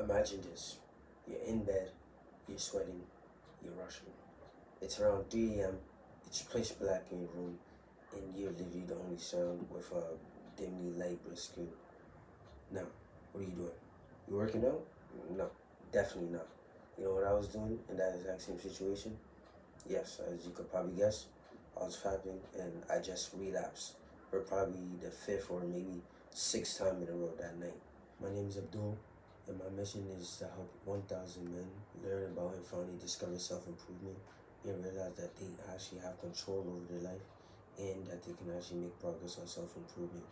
Imagine this. You're in bed, you're sweating, you're rushing. It's around 3 a.m., it's pitch black in your room, and you're literally the only sound with a dimly light brick screen. Now, what are you doing? You working out? No, definitely not. You know what I was doing in that exact same situation? Yes, as you could probably guess, I was fapping and I just relapsed for probably the fifth or maybe sixth time in a row that night. My name is Abdul, and my mission is to help 1,000 men learn about and finally discover self-improvement and realize that they actually have control over their life and that they can actually make progress on self-improvement.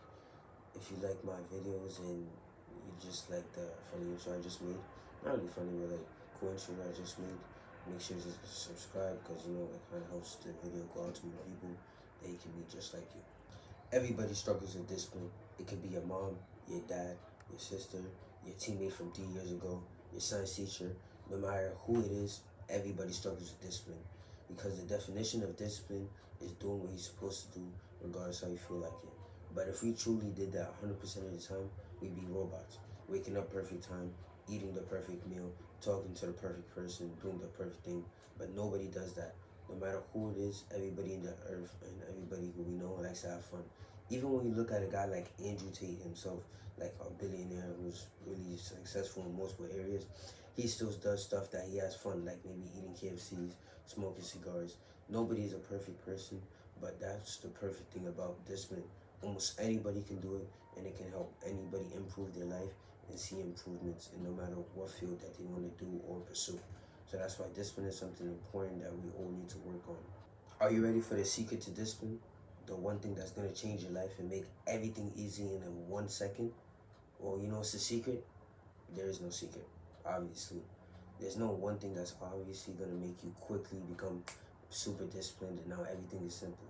If you like my videos and you just like the funny intro I just made, not really funny, but like cool intro I just made, make sure to subscribe because you know it kind of helps the video go out to more people that can be just like you. Everybody struggles with discipline. It could be your mom, your dad, your sister, your teammate from 3 years ago, your science teacher. No matter who it is, everybody struggles with discipline. Because the definition of discipline is doing what you're supposed to do, regardless how you feel like it. But if we truly did that 100% of the time, we'd be robots. Waking up perfect time, eating the perfect meal, talking to the perfect person, doing the perfect thing. But nobody does that. No matter who it is, everybody in the earth and everybody who we know likes to have fun. Even when you look at a guy like Andrew Tate himself, like a billionaire who's really successful in multiple areas, he still does stuff that he has fun, like maybe eating KFCs, smoking cigars. Nobody is a perfect person, but that's the perfect thing about discipline. Almost anybody can do it, and it can help anybody improve their life and see improvements in no matter what field that they want to do or pursue. So that's why discipline is something important that we all need to work on. Are you ready for the secret to discipline? The one thing that's going to change your life and make everything easy in a 1 second? Well, you know what's the secret? There is no secret, obviously. There's no one thing that's obviously going to make you quickly become super disciplined and now everything is simple.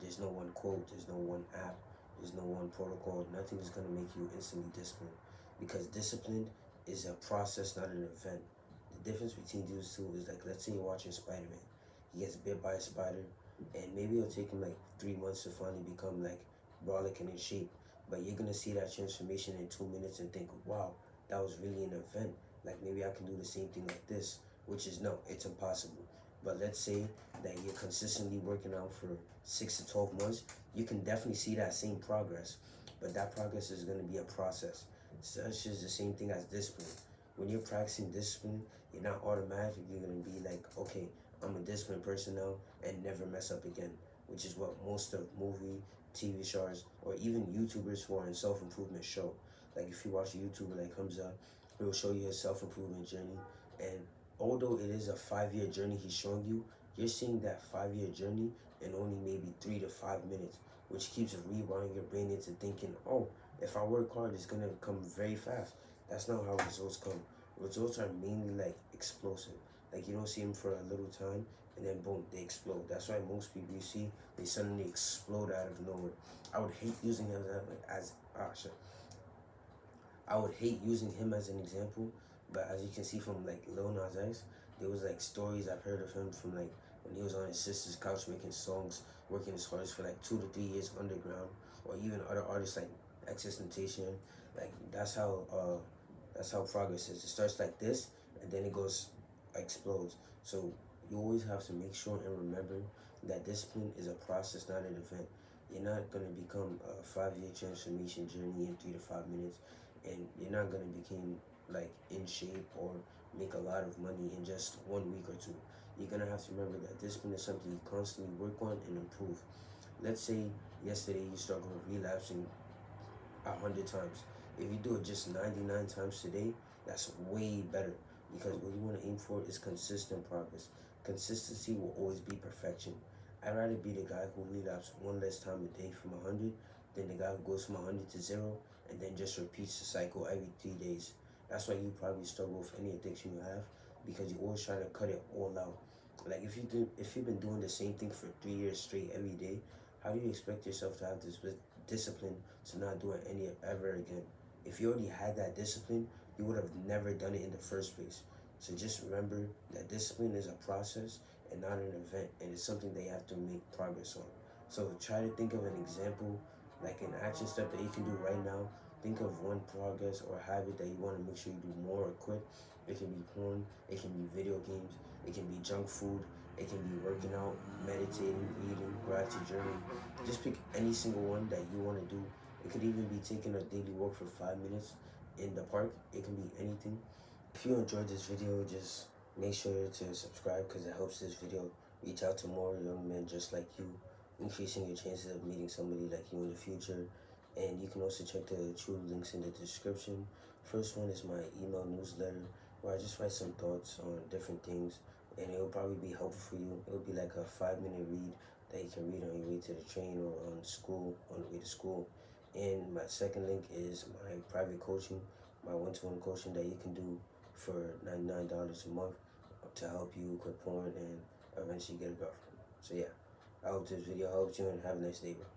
There's no one quote, there's no one app, there's no one protocol. Nothing is going to make you instantly disciplined. Because discipline is a process, not an event. The difference between these two is like, let's say you're watching Spider-Man. He gets bit by a spider, and maybe it'll take him like 3 months to finally become like brolic and in shape. But you're gonna see that transformation in 2 minutes and think, wow, that was really an event. Like maybe I can do the same thing like this, which is no, it's impossible. But let's say that you're consistently working out for 6 to 12 months, you can definitely see that same progress. But that progress is gonna be a process. Such is the same thing as discipline. When you're practicing discipline, you're not automatically gonna be like, okay, I'm a disciplined person now and never mess up again, which is what most of movie, TV stars, or even YouTubers who are in self-improvement show. Like if you watch a YouTuber like Hamza, he'll show you his self-improvement journey. And although it is a 5-year journey he's showing you, you're seeing that 5-year journey in only maybe 3 to 5 minutes, which keeps rewiring your brain into thinking, oh, if I work hard, it's gonna come very fast. That's not how results come. Results are mainly like explosive. Like you don't see them for a little time and then boom, they explode. That's why most people you see, they suddenly explode out of nowhere. I would hate using him as I would hate using him as an example, but as you can see from like Lil Nas X, there was like stories I've heard of him from like when he was on his sister's couch making songs, working his hardest for like 2 to 3 years underground, or even other artists like XXXTentacion. Like that's how progress is. It starts like this and then it goes explodes. So you always have to make sure and remember that discipline is a process, not an event. You're not gonna become a 5-year transformation journey in 3 to 5 minutes, and you're not gonna become like in shape or make a lot of money in just 1 week or two. You're gonna have to remember that discipline is something you constantly work on and improve. Let's say yesterday you struggled with relapsing 100 times. If you do it just 99 times today, that's way better because what you want to aim for is consistent progress. Consistency will always be perfection. I'd rather be the guy who relapses one less time a day from 100 than the guy who goes from 100 to 0 and then just repeats the cycle every 3 days. That's why you probably struggle with any addiction you have because you always try to cut it all out. Like if you've been doing the same thing for 3 years straight every day, how do you expect yourself to have this discipline to not do it any ever again? If you already had that discipline, you would have never done it in the first place. So just remember that discipline is a process and not an event, and it's something that you have to make progress on. So try to think of an example, like an action step that you can do right now think of one progress or habit that you want to make sure you do more or quit. It can be porn, it can be video games, it can be junk food, it can be working out, meditating, reading, gratitude journey. Just pick any single one that you want to do. It could even be taking a daily walk for 5 minutes in the park. It can be anything. If you enjoyed this video, just make sure to subscribe because it helps this video reach out to more young men just like you, increasing your chances of meeting somebody like you in the future. And you can also check the true links in the description. First one is my email newsletter where I just write some thoughts on different things, and it will probably be helpful for you. It will be like a 5 minute read that you can read on your way to the train or on the way to school. And my second link is my private coaching, my one-to-one coaching that you can do for $99 a month to help you quit porn and eventually get a girlfriend. So yeah, I hope this video helps you and have a nice day, bro.